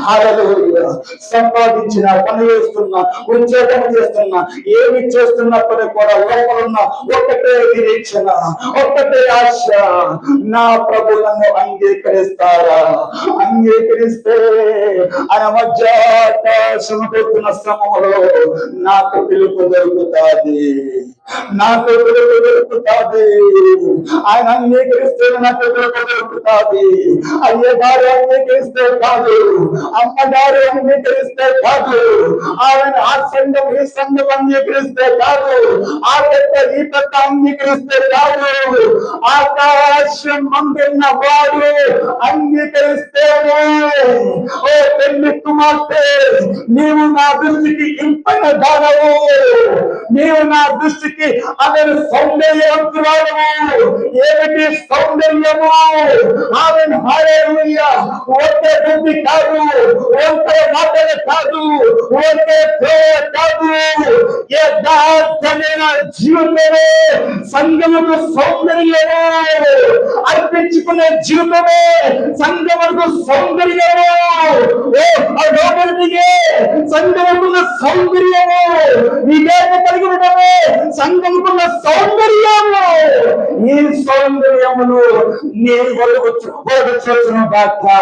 హల్లెలూయా. సంపాదించిన, పని చేస్తున్నా, ఉద్యోగం చేస్తున్నా, ఏమి చేస్తున్నప్పటికీ కూడా లోపలున్న ఒకటే నిరీక్షణ, ఒకటే ఆశ, నా ప్రభు నన్ను అంగీకరిస్తారా? అంగీకరిస్తే ఆయన మధ్యాకాశం పెడుతున్న శ్రమములో నాకు పిలుపు దొరుకుతాది, నాకు పిలుపు దొరుకుతాది. ఆయన అంగీకరిస్తే నాకు పిలుపు దొరుకుతాది. అయ్యగారు అంగీకరిస్తే కాదు, అమ్మగారు అంగీకరిస్తే కాదు, ఆయన ఆ సంఘం ఈ సంఘం అంగీకరిస్తే కాదు, ఆ పెద్ద ఈ పెద్ద అంగీకరిస్తే కాదు, ఆకాశం అందున్న వాడు అంగీకరిస్తేనే. ఓ పెళ్లి కుమార్తె, నీవు నా దృష్టికి ఇంపైన దానవు, నీవు నా దృష్టికి అతను సౌందర్యవంతురాలము. ఏమిటి సౌందర్యము? ఆమె హల్లెలూయా, ఒకే బుద్ధి కాదు, ఒకే మాటలు కాదు, ఒకే ప్రేమ కాదు, యథార్థమైన జీవితమే సంఘముకు సౌందర్యము. అర్పించుకునే జీవితమే సంఘముకు సౌందర్యము. సంఘముకున్న సౌందర్యము, వివేక కలిగి ఉండమే సంఘముకున్న సౌందర్యము. ఈ సౌందర్యమును నీ వరకు చూసిన దాకా